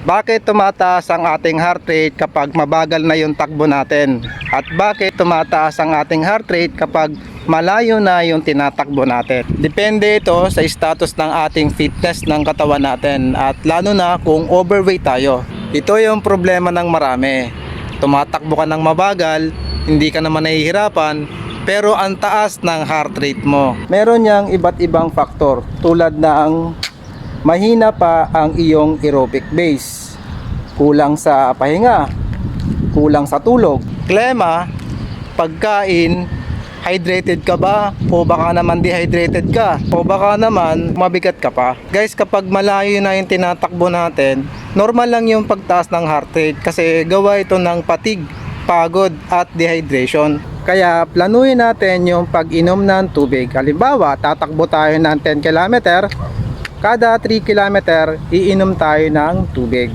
Bakit tumataas ang ating heart rate kapag mabagal na yung takbo natin? At bakit tumataas ang ating heart rate kapag malayo na yung tinatakbo natin? Depende ito sa status ng ating fitness ng katawan natin at lalo na kung overweight tayo. Ito yung problema ng marami. Tumatakbo ka ng mabagal, hindi ka naman nahihirapan, pero ang taas ng heart rate mo. Meron niyang iba't ibang faktor tulad ng mahina pa ang iyong aerobic base, kulang sa pahinga, kulang sa tulog, klema, pagkain, hydrated ka ba o baka naman dehydrated ka o baka naman mabigat ka pa. Guys, kapag malayo na yung tinatakbo natin, normal lang yung pagtaas ng heart rate kasi gawa ito ng fatigue, pagod at dehydration. Kaya planuhin natin yung pag-inom ng tubig. Halimbawa, tatakbo tayo ng 10 km, kada 3 km, iinom tayo ng tubig.